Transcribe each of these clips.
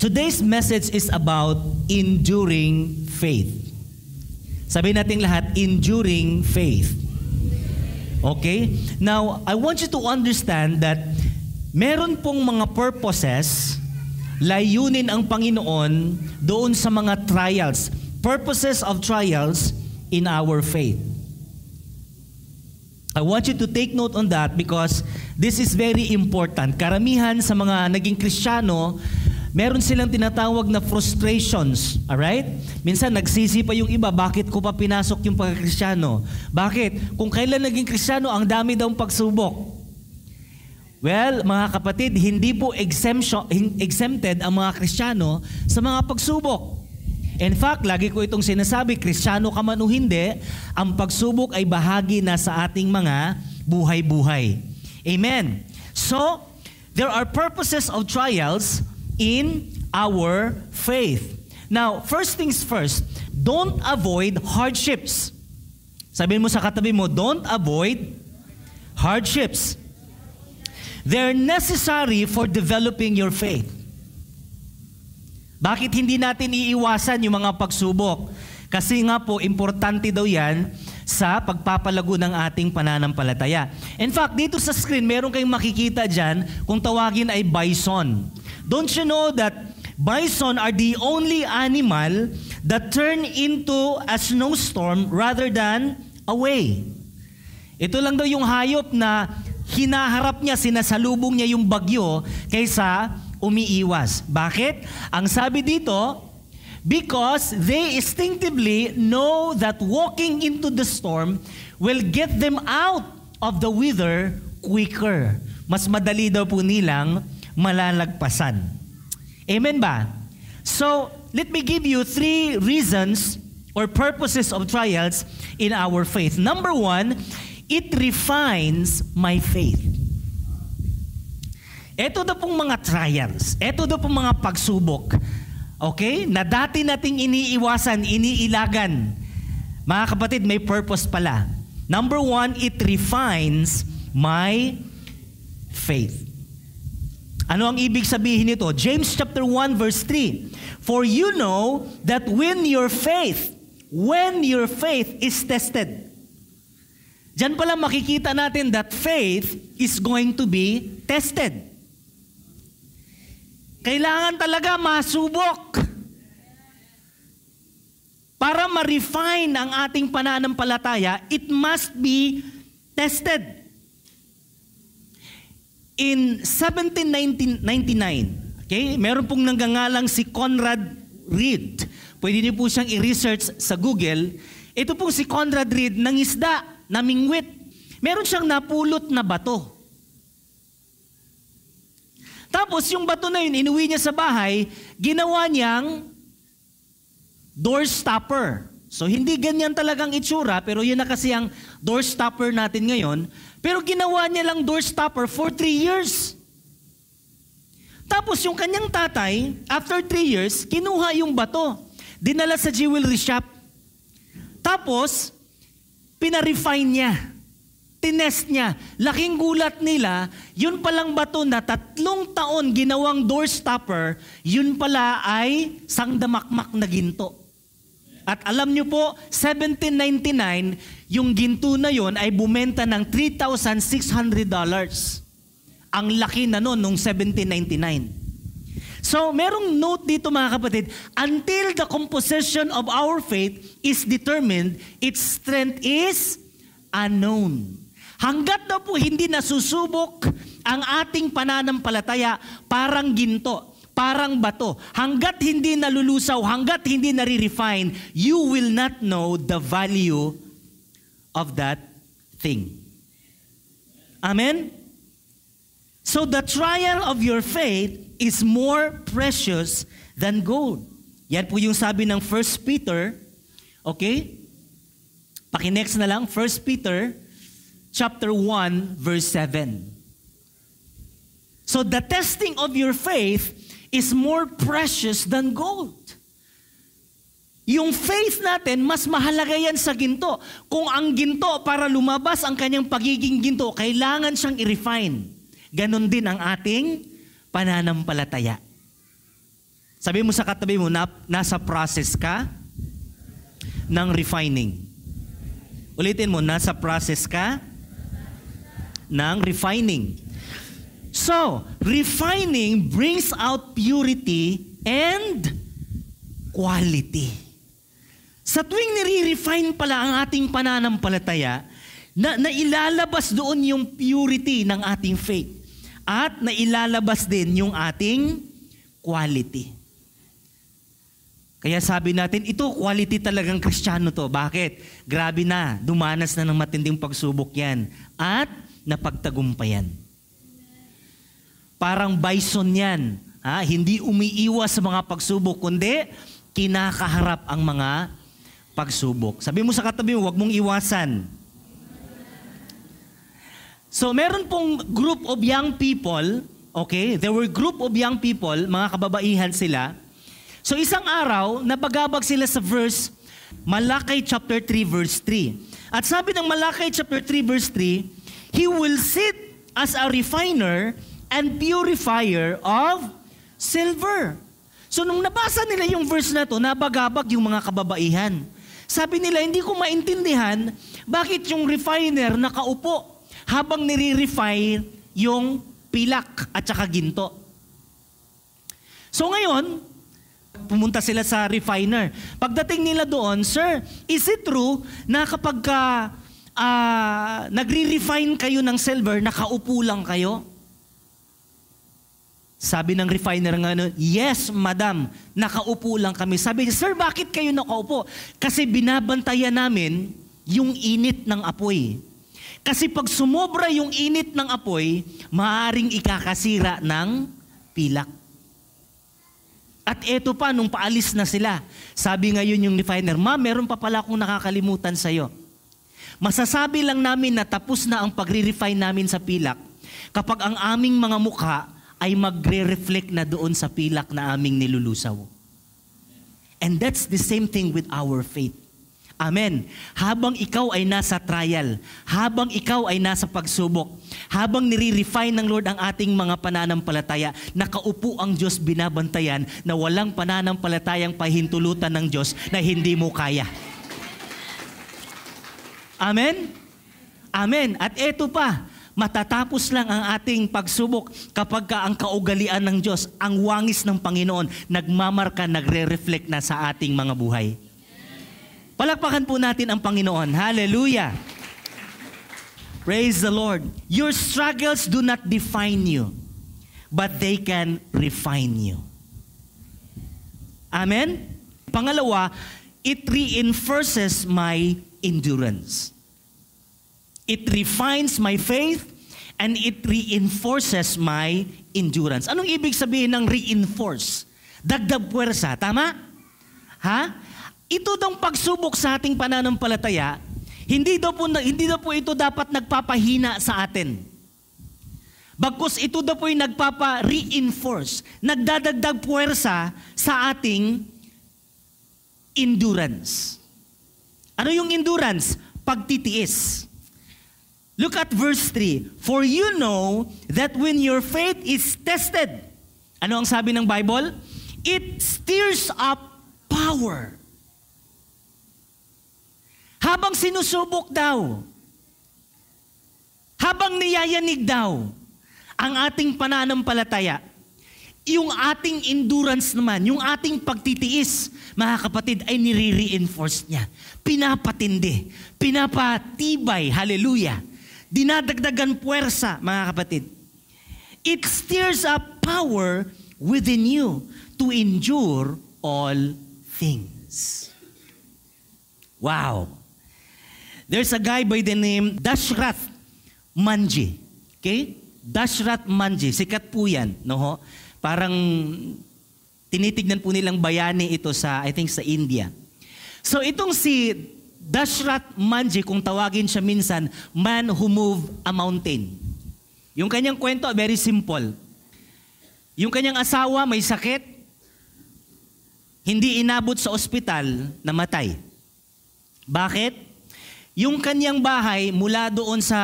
Today's message is about enduring faith. Sabihin natin lahat, enduring faith. Okay? Now, I want you to understand that meron pong mga purposes, layunin ang Panginoon doon sa mga trials. Purposes of trials in our faith. I want you to take note on that because this is very important. Karamihan sa mga naging Kristiyano, meron silang tinatawag na frustrations. Alright? Minsan nagsisi pa yung iba, bakit ko pa pinasok yung pagkakristyano? Bakit? Kung kailan naging Kristiyano, ang dami daw pagsubok. Well, mga kapatid, hindi po exempted ang mga Kristiyano sa mga pagsubok. In fact, lagi ko itong sinasabi, Kristiyano ka man o hindi, ang pagsubok ay bahagi na sa ating mga buhay-buhay. Amen. So, there are purposes of trials in our faith. Now, first things first, don't avoid hardships. Sabihin mo sa katabi mo, don't avoid hardships. They're necessary for developing your faith. Bakit hindi natin iiwasan yung mga pagsubok? Kasi nga po, importante daw yan sa pagpapalago ng ating pananampalataya. In fact, dito sa screen, meron kayong makikita dyan kung tawagin ay bison. Don't you know that bison are the only animal that turn into a snowstorm rather than away? Ito lang daw yung hayop na hinaharap niya, sinasalubong niya yung bagyo kaysa umiiwas. Bakit? Ang sabi dito, because they instinctively know that walking into the storm will get them out of the weather quicker. Mas madali daw po nilang malalagpasan. Amen ba? So, let me give you 3 reasons or purposes of trials in our faith. Number 1, it refines my faith. Ito na pong mga trials, ito na pong mga pagsubok, okay, na dati nating iniiwasan, iniilagan. Mga kapatid, may purpose pala. Number 1, it refines my faith. Ano ang ibig sabihin nito? James chapter 1 verse 3. For you know that when your faith is tested. Diyan pala makikita natin that faith is going to be tested. Kailangan talaga masubok. Para ma-refine ang ating pananampalataya, it must be tested. In 1799, okay, meron pong nanggangalang si Conrad Reed. Pwede niyo po siyang i-research sa Google. Ito pong si Conrad Reed, nangisda, namingwit. Meron siyang napulot na bato. Tapos yung bato na yun, inuwi niya sa bahay, ginawa niyang doorstopper. So hindi ganyan talagang itsura, pero yun na kasi ang doorstopper natin ngayon. Pero ginawa niya lang doorstopper for 3 years. Tapos yung kanyang tatay, after 3 years, kinuha yung bato. Dinala sa jewelry shop. Tapos, pinarefine niya. Tinest niya. Laking gulat nila, yun palang bato na 3 taon ginawang doorstopper, yun pala ay sangdamakmak na ginto. At alam niyo po, 1799, yung ginto na yon ay bumenta ng $3,600. Ang laki na noon nung 1799. So, merong note dito mga kapatid, until the composition of our faith is determined, its strength is unknown. Hanggat daw po hindi nasusubok ang ating pananampalataya, parang ginto, parang bato. Hanggat hindi nalulusaw, hanggat hindi nare-refine, you will not know the value of that thing. Amen? So the trial of your faith is more precious than gold. Yan po yung sabi ng 1 Peter. Okay? Paki-next na lang, 1 Peter chapter 1 verse 7. So the testing of your faith is more precious than gold. Yung faith natin, mas mahalaga yan sa ginto. Kung ang ginto, para lumabas ang kanyang pagiging ginto, kailangan siyang i-refine. Ganon din ang ating pananampalataya. Sabi mo sa katabi mo, nasa process ka ng refining. Ulitin mo, nasa process ka ng refining. So, refining brings out purity and quality. Sa tuwing nire-refine pala ang ating pananampalataya, na ilalabas doon yung purity ng ating faith. At nailalabas din yung ating quality. Kaya sabi natin, ito quality talagang Kristiyano to. Bakit? Grabe na, dumanas na ng matinding pagsubok yan. At napagtagumpayan. Parang bison yan. Hindi umiiwas sa mga pagsubok, kundi kinakaharap ang mga pagsubok. Sabi mo sa katabi mo, huwag mong iwasan. So meron pong group of young people, okay? There were group of young people, mga kababaihan sila. So isang araw, nabagabag sila sa verse, Malakay chapter 3 verse 3. At sabi ng Malakay chapter 3 verse 3, He will sit as a refiner and purifier of silver. So nung nabasa nila yung verse na to, nabagabag yung mga kababaihan. Sabi nila, hindi ko maintindihan bakit yung refiner nakaupo habang nire-refine yung pilak at saka ginto. So ngayon, pumunta sila sa refiner. Pagdating nila doon, Sir, is it true na kapag nagre-refine kayo ng silver, nakaupo lang kayo? Sabi ng refiner nga, yes, madam, nakaupo lang kami. Sabi niya, Sir, bakit kayo nakaupo? Kasi binabantayan namin yung init ng apoy. Kasi pag sumobra yung init ng apoy, maaaring ikakasira ng pilak. At eto pa, nung paalis na sila, sabi ngayon yung refiner, Ma'am, meron pa pala akong nakakalimutan sa'yo. Masasabi lang namin na tapos na ang pagre-refine namin sa pilak kapag ang aming mga mukha ay magre-reflect na doon sa pilak na aming nilulusaw. And that's the same thing with our faith. Amen. Habang ikaw ay nasa trial, habang ikaw ay nasa pagsubok, habang nire-refine ng Lord ang ating mga pananampalataya, nakaupo ang Diyos binabantayan na walang pananampalatayang pahintulutan ng Diyos na hindi mo kaya. Amen? Amen. At eto pa, matatapos lang ang ating pagsubok kapag ang kaugalian ng Diyos, ang wangis ng Panginoon, nagmamarka, nagre-reflect na sa ating mga buhay. Palakpakan po natin ang Panginoon. Hallelujah! Praise the Lord. Your struggles do not define you, but they can refine you. Amen? Pangalawa, it reinforces my endurance. It refines my faith and it reinforces my endurance. Anong ibig sabihin ng reinforce? Dagdag puwersa, tama? Ha? Ito daw pagsubok sa ating pananampalataya, hindi daw po ito dapat nagpapahina sa atin. Bagkus ito daw po yung nagpapa-reinforce, nagdadagdag puwersa sa ating endurance. Ano yung endurance? Pagtitiis. Look at verse 3. For you know that when your faith is tested, ano ang sabi ng Bible? It stirs up power. Habang sinusubok daw, habang niyayanig daw ang ating pananampalataya, yung ating endurance naman, yung ating pagtitiis, mga kapatid, ay nire-reinforce niya. Pinapatindi, pinapatibay, hallelujah. Dinadagdagan puwersa, mga kapatid. It stirs up power within you to endure all things. Wow! There's a guy by the name Dashrath Manji. Okay? Dashrath Manji. Sikat po yan. No? Parang tinitignan po nilang bayani ito sa, I think, sa India. So itong si Dashrath Manji, kung tawagin siya minsan, man who moved a mountain. Yung kanyang kwento, very simple. Yung kanyang asawa may sakit, hindi inabot sa ospital, namatay. Bakit? Yung kanyang bahay mula doon sa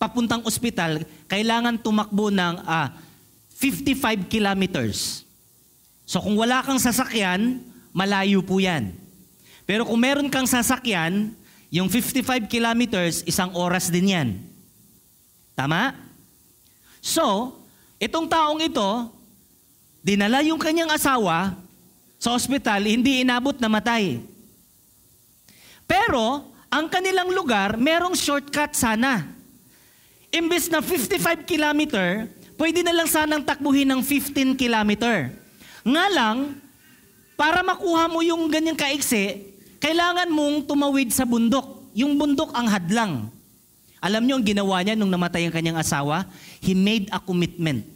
papuntang ospital, kailangan tumakbo ng 55 kilometers. So kung wala kang sasakyan, malayo po yan. Pero kung meron kang sasakyan, yung 55 kilometers, 1 oras din yan. Tama? So, itong taong ito, dinala yung kanyang asawa sa ospital, hindi inabot na matay. Pero, ang kanilang lugar, merong shortcut sana. Imbes na 55 kilometer, pwede na lang sanang takbuhin ng 15 kilometer. Nga lang, para makuha mo yung ganyang kaiksi, kailangan mong tumawid sa bundok. Yung bundok ang hadlang. Alam niyo ang ginawa niya nung namatay ang kanyang asawa? He made a commitment.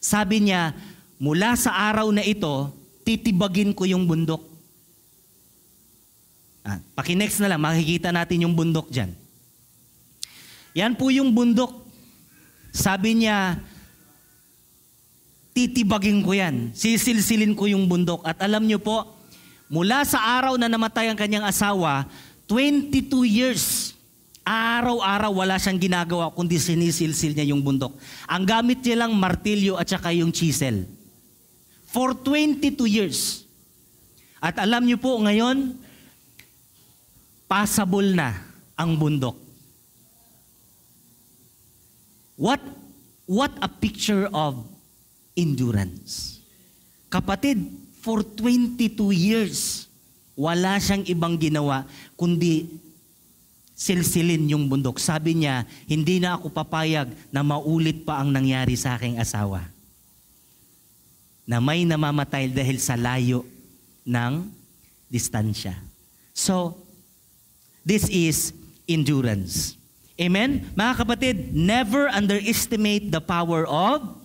Sabi niya, mula sa araw na ito, titibagin ko yung bundok. Paki-next na lang, makikita natin yung bundok dyan. Yan po yung bundok. Sabi niya, titibagin ko yan. Sisilsilin ko yung bundok. At alam niyo po, mula sa araw na namatay ang kanyang asawa, 22 years, araw-araw wala siyang ginagawa kundi sinisilsil niya yung bundok. Ang gamit niya lang martilyo at saka yung chisel. For 22 years. At alam niyo po ngayon, passable na ang bundok. What a picture of endurance. Kapatid, for 22 years, wala siyang ibang ginawa kundi silsilin yung bundok. Sabi niya, hindi na ako papayag na maulit pa ang nangyari sa aking asawa. Na may namamatay dahil sa layo ng distansya. So, this is endurance. Amen? Mga kapatid, never underestimate the power of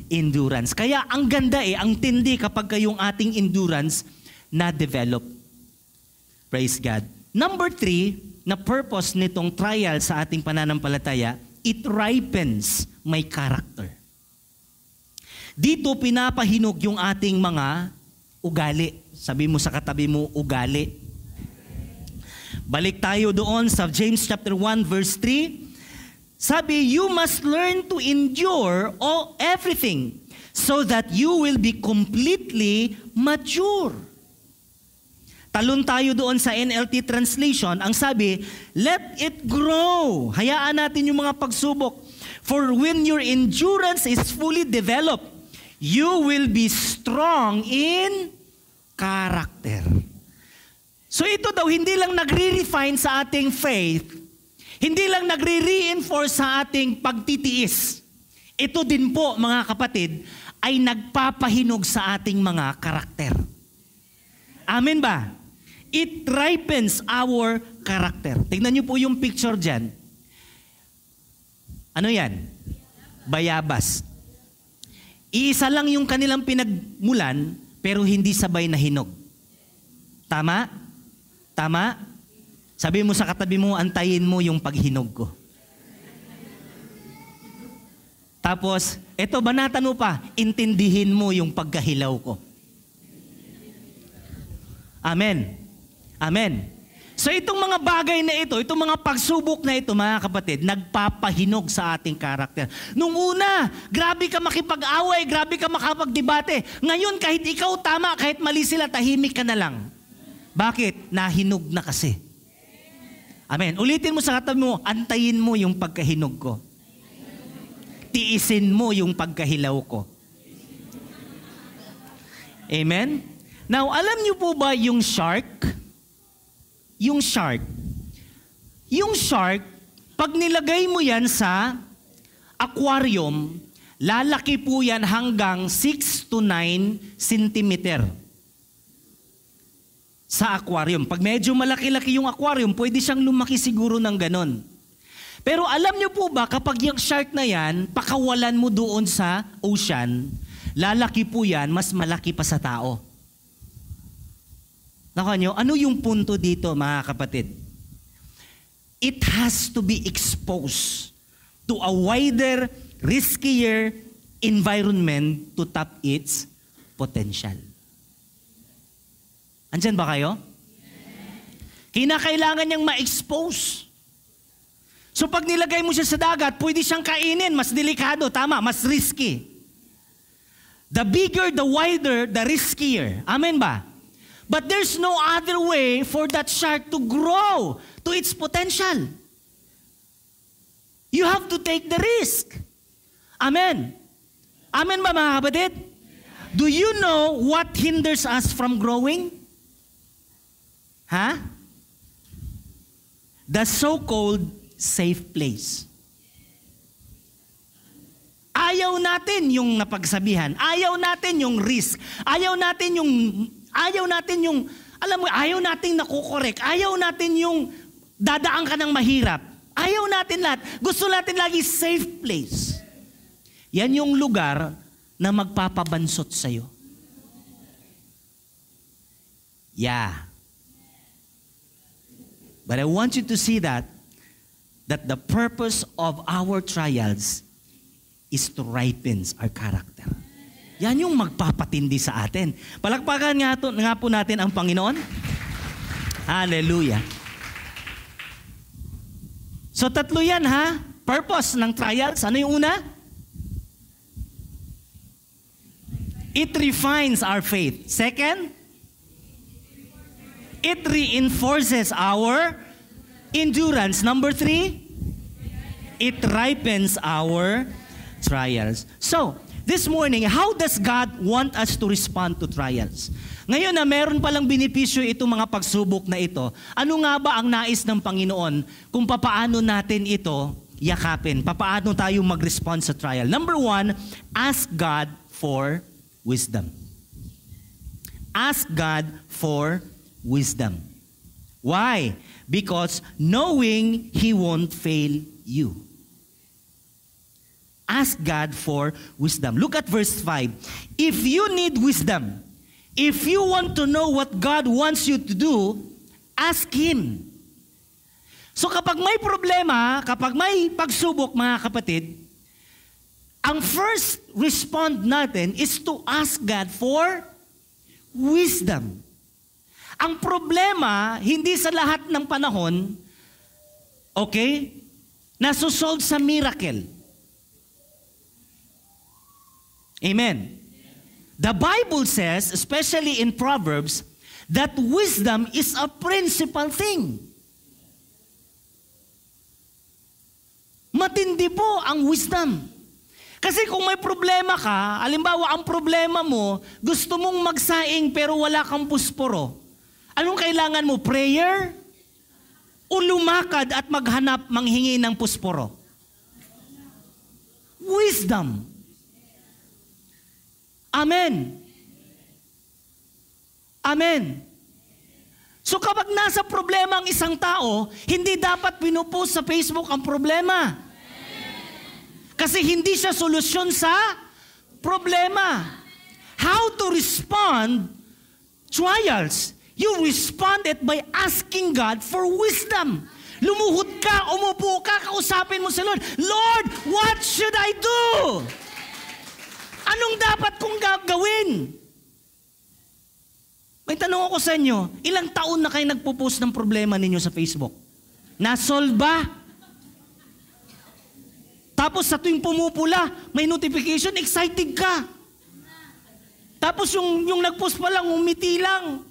endurance. Kaya ang ganda ang tindi kapag yung ating endurance na-develop. Praise God. Number 3, na purpose nitong trial sa ating pananampalataya, it ripens my character. Dito pinapahinog yung ating mga ugali. Sabi mo sa katabi mo, ugali. Balik tayo doon sa James chapter 1 verse 3. Sabi, you must learn to endure everything so that you will be completely mature. Talon tayo doon sa NLT translation. Ang sabi, let it grow. Hayaan natin yung mga pagsubok. For when your endurance is fully developed, you will be strong in character. So ito daw, hindi lang nagre-refine sa ating faith, hindi lang nagre-reinforce sa ating pagtitiis. Ito din po, mga kapatid, ay nagpapahinog sa ating mga karakter. Amen ba? It ripens our character. Tingnan niyo po yung picture dyan. Ano yan? Bayabas. Iisa lang yung kanilang pinagmulan, pero hindi sabay na hinog. Tama? Tama? Sabi mo sa katabi mo, antayin mo yung paghinog ko. Tapos, eto banatan mo pa, intindihin mo yung pagkahilaw ko. Amen. Amen. So itong mga bagay na ito, itong mga pagsubok na ito, mga kapatid, nagpapahinog sa ating karakter. Nung una, grabe ka makipag-away, grabe ka makapagdebate. Ngayon, kahit ikaw tama, kahit mali sila, tahimik ka na lang. Bakit? Nahinog na kasi. Amen. Ulitin mo sa katabi mo, antayin mo yung pagkahinog ko. Tiisin mo yung pagkahilaw ko. Amen? Now, alam niyo po ba yung shark? Yung shark. Yung shark, pag nilagay mo yan sa aquarium, lalaki po yan hanggang 6 to 9 centimeter. Sa aquarium. Pag medyo malaki-laki yung aquarium, pwede siyang lumaki siguro ng ganon. Pero alam niyo po ba, kapag yung shark na yan, pakawalan mo doon sa ocean, lalaki po yan, mas malaki pa sa tao. Nakanyo, ano yung punto dito, mga kapatid? It has to be exposed to a wider, riskier environment to tap its potential. Andyan ba kayo? Kinakailangan niyang ma-expose. So pag nilagay mo siya sa dagat, pwede siyang kainin, mas delikado, tama, mas risky. The bigger, the wider, the riskier. Amen ba? But there's no other way for that shark to grow to its potential. You have to take the risk. Amen. Amen ba mga kapatid? Do you know what hinders us from growing? The so-called safe place. Ayaw natin yung napagsabihan. Ayaw natin yung risk. Ayaw natin yung, alam mo, ayaw natin nakukorek. Ayaw natin yung dadaan ka ng mahirap. Ayaw natin lahat. Gusto natin lagi safe place. Yan yung lugar na magpapabansot sa'yo. Yeah. But I want you to see that the purpose of our trials is to ripen our character. Yan yung magpapatindi sa atin. Palakpakan nga po natin ang Panginoon. Hallelujah. So tatlo yan ha. Purpose ng trials. Ano yung una? It refines our faith. Second, it reinforces our endurance. Number 3, it ripens our trials. So, this morning, how does God want us to respond to trials? Ngayon na meron palang benepisyo itong mga pagsubok na ito, ano nga ba ang nais ng Panginoon kung papaano natin ito yakapin? Papaano tayo mag-respond sa trial? Number 1, ask God for wisdom. Ask God for wisdom. Why? Because knowing He won't fail you. Ask God for wisdom. Look at verse 5. If you need wisdom, if you want to know what God wants you to do, ask Him. So kapag may problema, kapag may pagsubok mga kapatid, ang first respond natin is to ask God for wisdom. Ang problema, hindi sa lahat ng panahon, okay, nasusolve sa miracle. Amen. The Bible says, especially in Proverbs, that wisdom is a principal thing. Matindi po ang wisdom. Kasi kung may problema ka, halimbawa ang problema mo, gusto mong magsaing pero wala kang pusporo. Anong kailangan mo? Prayer? O lumakad at maghanap, manghingi ng pusporo? Wisdom. Amen. Amen. So kapag nasa problema ang isang tao, hindi dapat pinupost sa Facebook ang problema. Kasi hindi siya solusyon sa problema. How to respond trials? You respond it by asking God for wisdom. Lumuhod ka, umupo ka, kausapin mo si Lord. Lord, what should I do? Anong dapat kong gagawin? May tanong ako sa inyo, ilang taon na kayo nagpo-post ng problema ninyo sa Facebook? Na-solve ba? Tapos sa tuwing pumupula, may notification, excited ka. Tapos yung nag-post pa lang, umiti lang.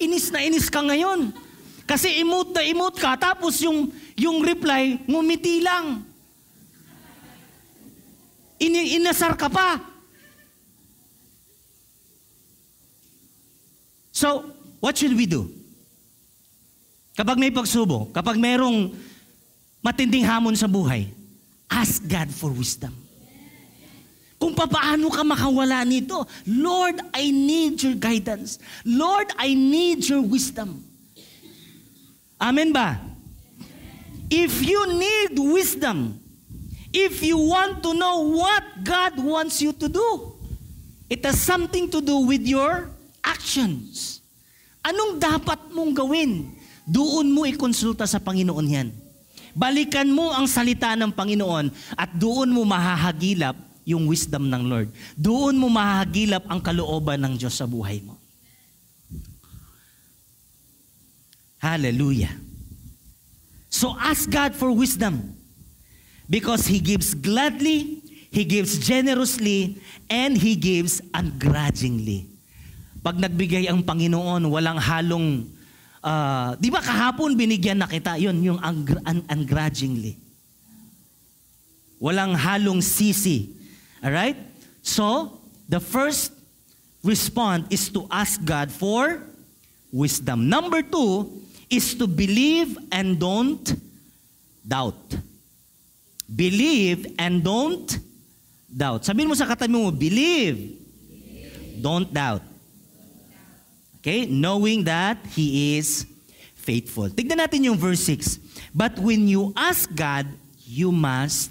Inis na inis ka ngayon. Kasi emote na emote ka, tapos yung reply, ngumiti lang. Inasar ka pa. So, what should we do? Kapag may pagsubok, kapag mayroong matinding hamon sa buhay, ask God for wisdom. Kung papaano ka makawala nito, Lord, I need your guidance. Lord, I need your wisdom. Amen ba? If you need wisdom, if you want to know what God wants you to do, it has something to do with your actions. Anong dapat mong gawin? Doon mo ikonsulta sa Panginoon yan. Balikan mo ang salita ng Panginoon at doon mo mahahagilap yung wisdom ng Lord. Doon mo mahahagilap ang kalooban ng Diyos sa buhay mo. Hallelujah. So ask God for wisdom because He gives gladly, He gives generously, and He gives ungrudgingly. Pag nagbigay ang Panginoon, walang halong, di ba kahapon binigyan na kita, yun, yung ungrudgingly. Walang halong sisi. Alright? So, the first response is to ask God for wisdom. Number 2 is to believe and don't doubt. Believe and don't doubt. Sabihin mo sa katabi mo, believe, don't doubt. Okay? Knowing that He is faithful. Tignan natin yung verse 6. But when you ask God, you must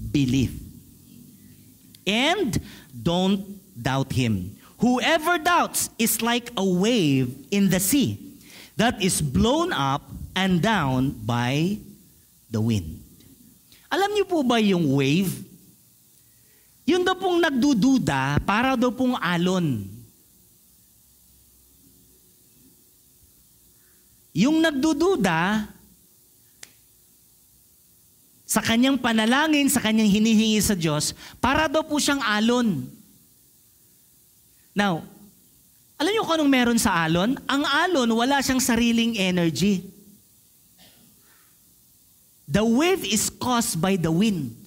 believe. And don't doubt Him. Whoever doubts is like a wave in the sea that is blown up and down by the wind. Alam niyo po ba yung wave? Yun daw pong nagdududa, para daw pong alon. Yung nagdududa, sa kanyang panalangin, sa kanyang hinihingi sa Diyos, para daw po siyang alon. Now, alam niyo kung anong meron sa alon? Ang alon, wala siyang sariling energy. The wave is caused by the wind.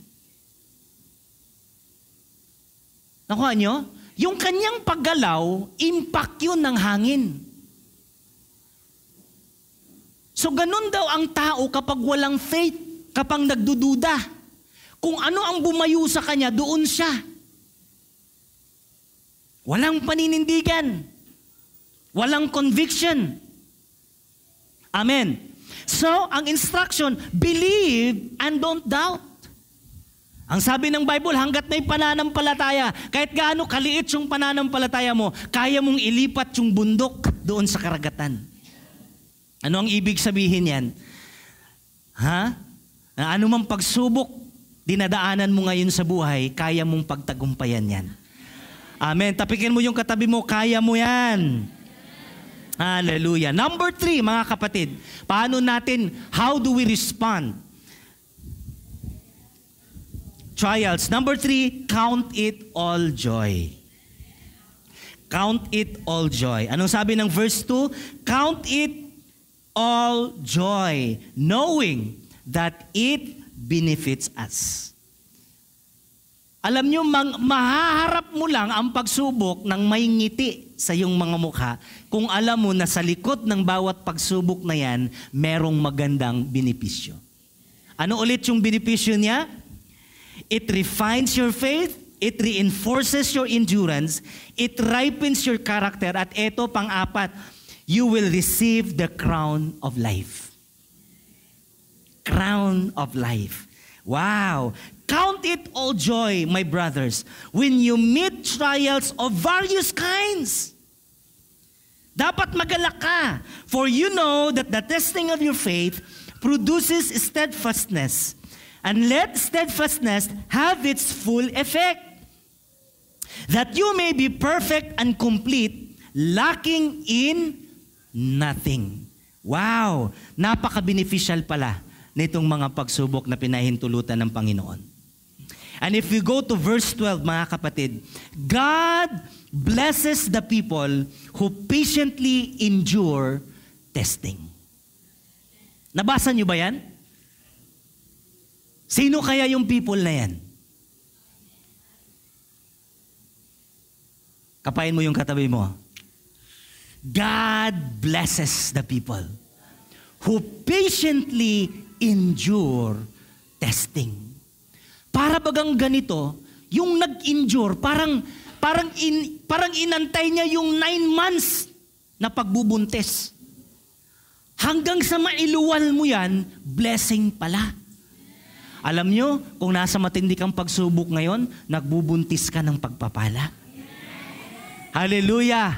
Nakuha niyo? Yung kanyang paggalaw, impact yun ng hangin. So ganun daw ang tao kapag walang faith. Kapag nagdududa, kung ano ang bumayo sa kanya, doon siya. Walang paninindigan. Walang conviction. Amen. So, ang instruction, believe and don't doubt. Ang sabi ng Bible, hanggat may pananampalataya, kahit gaano kaliit yung pananampalataya mo, kaya mong ilipat yung bundok doon sa karagatan. Ano ang ibig sabihin yan? Ha? Ano mang pagsubok, dinadaanan mo ngayon sa buhay, kaya mong pagtagumpayan yan. Amen. Tapikin mo yung katabi mo, kaya mo yan. Hallelujah. Number 3, mga kapatid, paano natin, how do we respond? Trials. Number 3, count it all joy. Count it all joy. Anong sabi ng verse 2? Count it all joy, knowing that it benefits us. Alam nyo, mahaharap mo lang ang pagsubok ng may ngiti sa iyong mga mukha kung alam mo na sa likod ng bawat pagsubok na yan, merong magandang benepisyo. Ano ulit yung benepisyo niya? It refines your faith, it reinforces your endurance, it ripens your character, at eto pang-apat, you will receive the crown of life. Crown of life. Wow! Count it all joy, my brothers, when you meet trials of various kinds. Dapat magalak ka, for you know that the testing of your faith produces steadfastness, and let steadfastness have its full effect, that you may be perfect and complete, lacking in nothing. Wow! Napaka-beneficial pala nitong mga pagsubok na pinahintulutan ng Panginoon. And if we go to verse 12, mga kapatid, God blesses the people who patiently endure testing. Nabasa niyo ba yan? Sino kaya yung people na yan? Kapain mo yung katabi mo. God blesses the people who patiently endure testing. Para bagang ganito, yung nag-endure, parang inantay niya yung 9 months na pagbubuntis. Hanggang sa mailuwal mo yan, blessing pala. Alam nyo, kung nasa matindi kang pagsubok ngayon, nagbubuntis ka ng pagpapala. Hallelujah!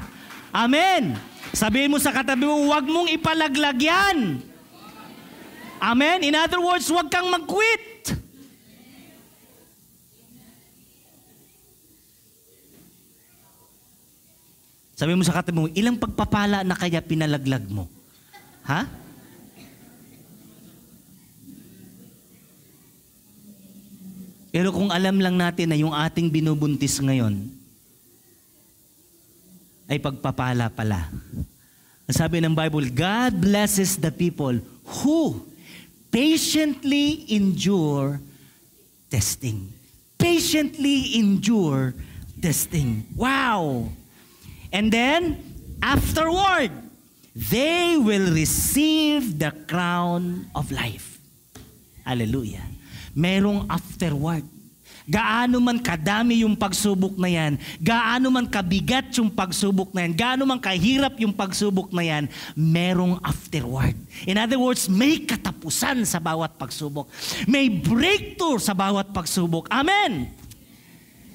Amen! Sabihin mo sa katabi mo, huwag mong ipalaglag yan. Amen? In other words, huwag kang mag-quit. Sabihin mo sa katabi mo, ilang pagpapala na kaya pinalaglag mo? Ha? Pero kung alam lang natin na yung ating binubuntis ngayon ay pagpapala pala. Ang sabi ng Bible, God blesses the people who patiently endure testing. Patiently endure testing. Wow! And then, afterward, they will receive the crown of life. Hallelujah. Merong afterward. Gaano man kadami yung pagsubok na yan, gaano man kabigat yung pagsubok na yan, gaano man kahirap yung pagsubok na yan, merong afterward. In other words, may katapusan sa bawat pagsubok. May breakthrough sa bawat pagsubok. Amen!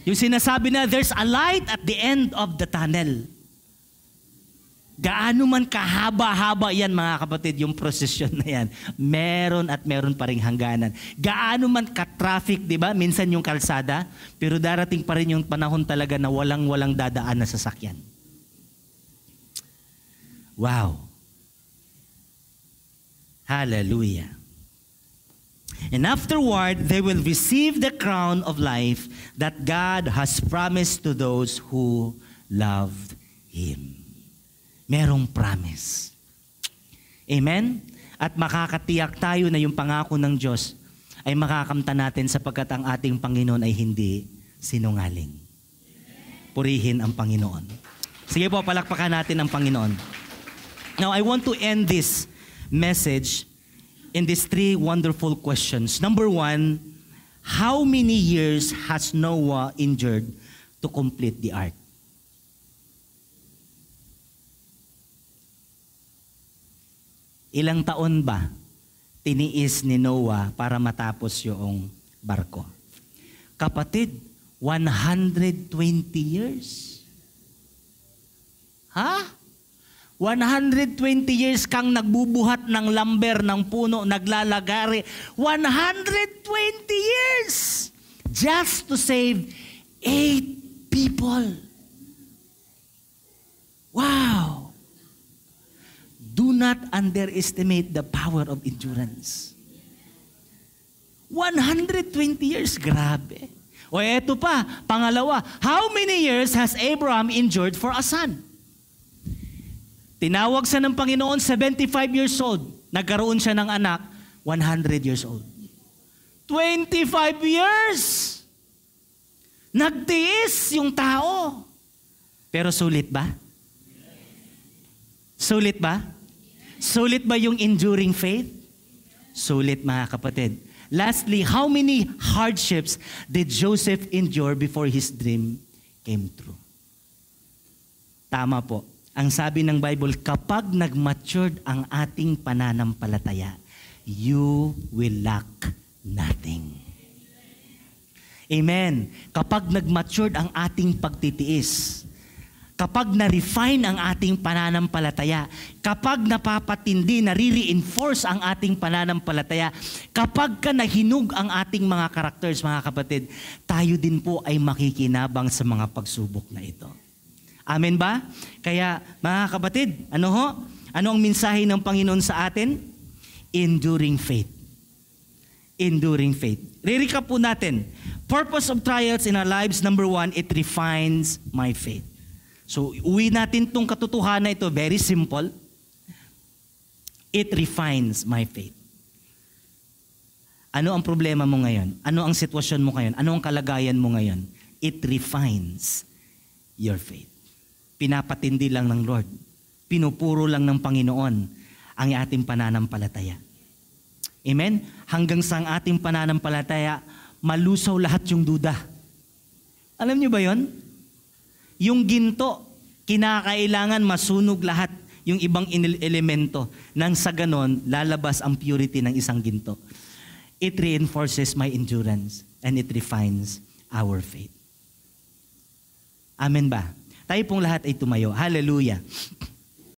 Yung sinasabi na, there's a light at the end of the tunnel. Gaano man kahaba-haba yan mga kapatid, yung prosesyon na yan, meron at meron pa ring hangganan. Gaano man ka-traffic, di ba? Minsan yung kalsada, pero darating pa rin yung panahon talaga na walang dadaan na sasakyan. Wow. Hallelujah. And afterward, they will receive the crown of life that God has promised to those who loved Him. Merong promise. Amen? At makakatiyak tayo na yung pangako ng Diyos ay makakamta natin sapagkat ang ating Panginoon ay hindi sinungaling. Purihin ang Panginoon. Sige po, palakpakan natin ang Panginoon. Now, I want to end this message in these 3 wonderful questions. Number 1, how many years has Noah endured to complete the ark? Ilang taon ba tiniis ni Noah para matapos yung barko? Kapatid, 120 years. Ha? 120 years kang nagbubuhat ng lumber, ng puno, naglalagari. 120 years just to save 8 people. Wow! Do not underestimate the power of endurance. 120 years, grabe. O eto pa, pangalawa, how many years has Abraham endured for a son? Tinawag siya ng Panginoon, 75 years old. Nagkaroon siya ng anak, 100 years old. 25 years! Nagtiis yung tao. Pero sulit ba? Sulit ba? Sulit ba yung enduring faith? Sulit mga kapatid. Lastly, how many hardships did Joseph endure before his dream came true? Tama po. Ang sabi ng Bible, kapag nag-matured ang ating pananampalataya, you will lack nothing. Amen. Kapag nag-matured ang ating pagtitiis, kapag na-refine ang ating pananampalataya, kapag napapatindi, nare-reinforce ang ating pananampalataya, kapag ka nahinog ang ating mga characters, mga kapatid, tayo din po ay makikinabang sa mga pagsubok na ito. Amen ba? Kaya mga kapatid, ano ang mensahe ng Panginoon sa atin? Enduring faith. Enduring faith. Re-recap po natin. Purpose of trials in our lives, number 1, it refines my faith. So, uwi natin itong katotohanan ito. Very simple. It refines my faith. Ano ang problema mo ngayon? Ano ang sitwasyon mo ngayon? Ano ang kalagayan mo ngayon? It refines your faith. Pinapatindi lang ng Lord. Pinupuro lang ng Panginoon ang ating pananampalataya. Amen? Hanggang sa ang ating pananampalataya, malusaw lahat yung duda. Alam niyo ba yon? Yung ginto, kinakailangan masunog lahat yung ibang elemento nang sa ganon, lalabas ang purity ng isang ginto. It reinforces my endurance and it refines our faith. Amen ba? Tayo pong lahat ay tumayo. Hallelujah.